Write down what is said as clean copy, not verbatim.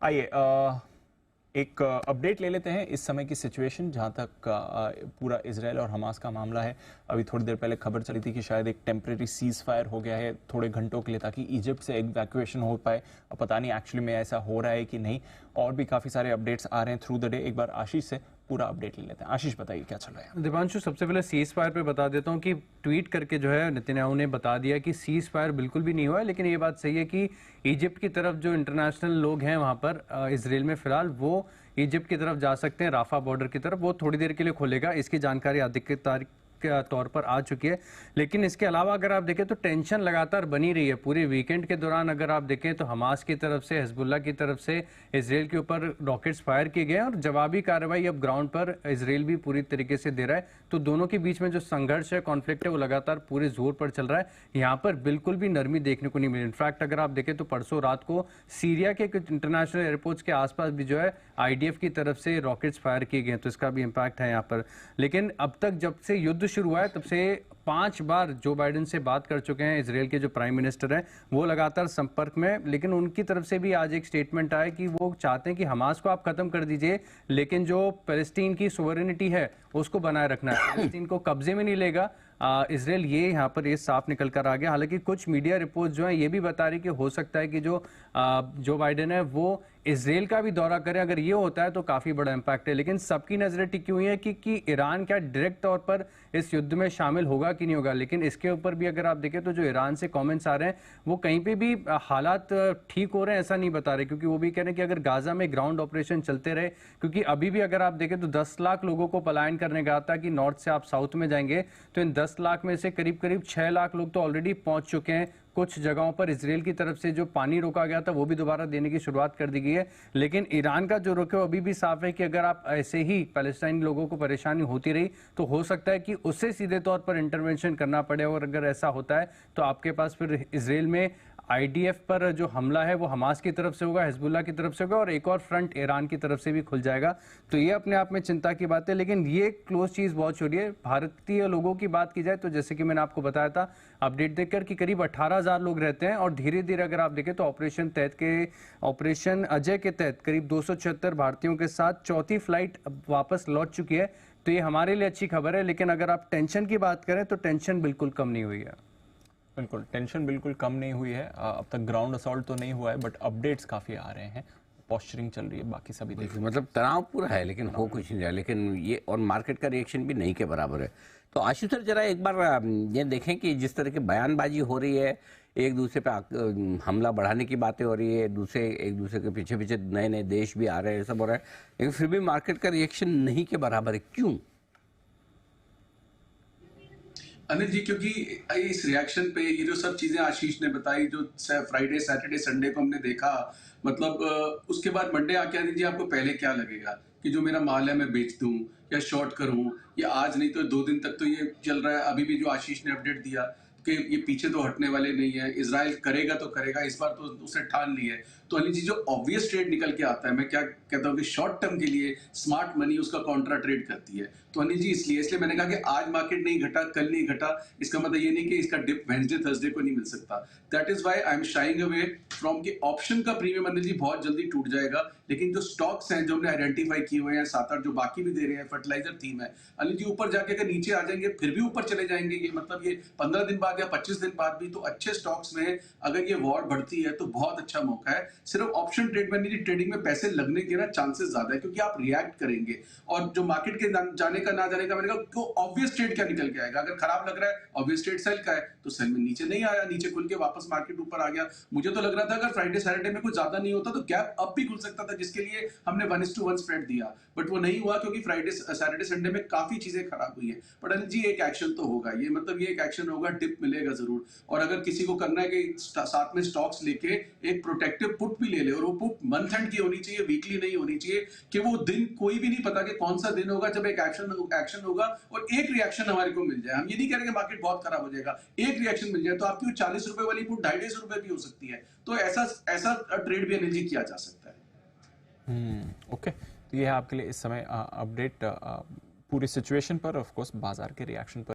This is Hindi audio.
आइए एक अपडेट ले लेते हैं इस समय की सिचुएशन जहां तक पूरा इसराइल और हमास का मामला है। अभी थोड़ी देर पहले खबर चली थी कि शायद एक टेम्परेरी सीज फायर हो गया है थोड़े घंटों के लिए, ताकि इजिप्ट से इवैक्यूएशन हो पाए। अब पता नहीं एक्चुअली में ऐसा हो रहा है कि नहीं। और भी काफ़ी सारे अपडेट्स आ रहे हैं थ्रू द डे। एक बार आशीष से पूरा अपडेट ले लेते हैं। आशीष बताइए क्या चल रहा है। दीपांशु, सबसे पहले सीज फायर पे बता देता हूँ कि ट्वीट करके जो है नेतन्याहू ने बता दिया कि सीज फायर बिल्कुल भी नहीं हुआ है, लेकिन ये बात सही है कि इजिप्ट की तरफ जो इंटरनेशनल लोग हैं वहाँ पर इसराइल में फिलहाल वो इजिप्ट की तरफ जा सकते हैं। राफा बॉर्डर की तरफ वो थोड़ी देर के लिए खुलेगा, इसकी जानकारी आधिकारिक के तौर पर आ चुकी है। लेकिन इसके अलावा अगर आप देखें तो टेंशन लगातार बनी रही है पूरे वीकेंड के दौरान। अगर आप देखें तो हमास की तरफ से, हिजबुल्लाह की तरफ से इसराइल के ऊपर रॉकेट्स फायर किए गए और जवाबी कार्रवाई अब ग्राउंड पर इसराइल भी पूरी तरीके से दे रहा है। तो दोनों के बीच में जो संघर्ष है, कॉन्फ्लिक्ट है, वो लगातार पूरे जोर पर चल रहा है। यहाँ पर बिल्कुल भी नरमी देखने को नहीं मिली। इनफैक्ट अगर आप देखें तो परसों रात को सीरिया के कुछ इंटरनेशनल एयरपोर्ट्स के आसपास भी जो है आईडीएफ की तरफ से रॉकेट्स फायर किए गए, तो इसका भी इम्पैक्ट है यहाँ पर। लेकिन अब तक जब से युद्ध शुरू हुआ है तब से 5 बार जो बाइडेन से बात कर चुके हैं इसराइल के जो प्राइम मिनिस्टर हैं, वो लगातार संपर्क में। लेकिन उनकी तरफ से भी आज एक स्टेटमेंट आया कि वो चाहते हैं कि हमास को आप खत्म कर दीजिए, लेकिन जो पैलेस्टीन की सोवरेनिटी है उसको बनाए रखना है। पैलेस्टीन को कब्जे में नहीं लेगा इसराइल, ये यहाँ पर ये साफ निकल कर आ गया। हालांकि कुछ मीडिया रिपोर्ट जो है ये भी बता रही कि हो सकता है कि जो बाइडेन है वो इसराइल का भी दौरा करें। अगर ये होता है तो काफी बड़ा इंपैक्ट है। लेकिन सबकी नजरें टिकी हुई है कि ईरान क्या डायरेक्ट तौर पर इस युद्ध में शामिल होगा कि नहीं होगा। लेकिन इसके ऊपर भी अगर आप देखें तो जो ईरान से कमेंट्स आ रहे हैं वो कहीं पे भी हालात ठीक हो रहे हैं ऐसा नहीं बता रहे, क्योंकि वो भी कह रहे हैं कि अगर गाजा में ग्राउंड ऑपरेशन चलते रहे, क्योंकि अभी भी अगर आप देखें तो 10 लाख लोगों को पलायन करने का था कि नॉर्थ से आप साउथ में जाएंगे, तो इन 10 लाख में से करीब करीब 6 लाख लोग तो ऑलरेडी पहुंच चुके हैं। कुछ जगहों पर इसराइल की तरफ से जो पानी रोका गया था वो भी दोबारा देने की शुरुआत कर दी गई है। लेकिन ईरान का जो रुख है अभी भी साफ है कि अगर आप ऐसे ही पैलेस्टाइन लोगों को परेशानी होती रही तो हो सकता है कि उससे सीधे तौर पर इंटरवेंशन करना पड़े। और अगर ऐसा होता है तो आपके पास फिर इसराइल में आईडीएफ पर जो हमला है वो हमास की तरफ से होगा, हिजबुल्लाह की तरफ से होगा, और एक और फ्रंट ईरान की तरफ से भी खुल जाएगा। तो ये अपने आप में चिंता की बात है। लेकिन ये क्लोज चीज बहुत छोड़ी है। भारतीय लोगों की बात की जाए तो जैसे कि मैंने आपको बताया था अपडेट देखकर कि करीब 18,000 लोग रहते हैं, और धीरे धीरे अगर आप देखें तो ऑपरेशन अजय के तहत करीब 276 भारतीयों के साथ चौथी फ्लाइट वापस लौट चुकी है। तो ये हमारे लिए अच्छी खबर है। लेकिन अगर आप टेंशन की बात करें तो टेंशन बिल्कुल कम नहीं हुई है। बिल्कुल टेंशन बिल्कुल कम नहीं हुई है। अब तक ग्राउंड असॉल्ट तो नहीं हुआ है, बट अपडेट्स काफ़ी आ रहे हैं, पोस्चरिंग चल रही है, बाकी सभी देखिए। मतलब तनाव पूरा है लेकिन हो कुछ नहीं रहा। लेकिन ये और मार्केट का रिएक्शन भी नहीं के बराबर है। तो आशीष सर जरा एक बार ये देखें कि जिस तरह की बयानबाजी हो रही है, एक दूसरे पे हमला बढ़ाने की बातें हो रही है, एक दूसरे के पीछे पीछे नए नए देश भी आ रहे हैं, सब हो रहा है, लेकिन फिर भी मार्केट का रिएक्शन नहीं के बराबर है। क्यों अनिल जी? क्योंकि इस रिएक्शन पे ये जो सब चीजें आशीष ने बताई, जो फ्राइडे सैटरडे संडे को हमने देखा, मतलब उसके बाद मंडे आके अनिल जी आपको पहले क्या लगेगा कि जो मेरा माल है मैं बेच दूं या शॉर्ट करूं, या आज नहीं तो 2 दिन तक तो ये चल रहा है। अभी भी जो आशीष ने अपडेट दिया कि ये पीछे तो हटने वाले नहीं है, इजराइल करेगा तो करेगा, इस बार तो उसने ठान ली है। तो अनिल जी जो ऑब्वियस ट्रेड निकल के आता है, मैं क्या कहता हूँ कि शॉर्ट टर्म के लिए स्मार्ट मनी उसका कॉन्ट्रा ट्रेड करती है। तो अनिल जी इसलिए मैंने कहा कि आज मार्केट नहीं घटा, कल नहीं घटा, इसका मतलब ये नहीं कि इसका डिप वेडनेसडे थर्सडे को नहीं मिल सकता। That is why I am sharing away from कि ऑप्शन का प्रीमियम अनिल जी बहुत जल्दी टूट जाएगा। लेकिन जो स्टॉक्स हैं जो हमने आइडेंटिफाई किए हुए हैं 7-8 जो बाकी भी दे रहे हैं, फर्टिलाइजर थीम है अनिल जी, ऊपर जाके अगर नीचे आ जाएंगे फिर भी ऊपर चले जाएंगे। ये मतलब ये 15 दिन बाद या 25 दिन बाद भी, तो अच्छे स्टॉक्स में अगर ये वॉर बढ़ती है तो बहुत अच्छा मौका है। सिर्फ ऑप्शन ट्रेड में नहीं, ट्रेडिंग में पैसे लगने के ना चांसेस ज्यादा है, क्योंकि आप रिएक्ट करेंगे। और जो मार्केट के जाने का ना जाने का, मैंने कहा ऑब्वियस ट्रेड क्या निकल के आएगा? अगर खराब लग रहा है ऑब्वियस ट्रेड सेल का है, तो सेल में नीचे नहीं आया, नीचे खुल के वापस मार्केट ऊपर आ गया। मुझे तो लग रहा था अगर फ्राइडे सैटरडे में कुछ ज्यादा नहीं होता तो गैप अप भी खुल सकता था, जिसके लिए हमने 1:1 स्प्रेड दिया, बट वो नहीं हुआ क्योंकि फ्राइडे सैटरडे संडे में काफी चीजें खराब हुई है। बट अनिल जी एक एक्शन तो होगा, ये मतलब ये एक एक्शन होगा, डिप मिलेगा जरूर। और अगर किसी को करना है कि साथ में स्टॉक्स लेके एक प्रोटेक्टिव पुट भी ले ले, और वो पुट मंथ एंड की होनी चाहिए, वीकली नहीं होनी चाहिए, कि वो दिन कोई भी नहीं पता कि कौन सा दिन होगा जब एक एक्शन होगा और एक रिएक्शन हमारे को मिल जाए। हम ये नहीं कह रहे कि मार्केट बहुत खराब हो जाएगा, एक रिएक्शन मिल जाए तो आपकी 40 रुपए वाली पुट 250 रुपए भी हो सकती है। तो ऐसा ट्रेड भी अनिल जी किया जा सकता है। ओके, तो ये है आपके लिए इस समय अपडेट पूरी सिचुएशन पर, ऑफ कोर्स बाजार के रिएक्शन पर।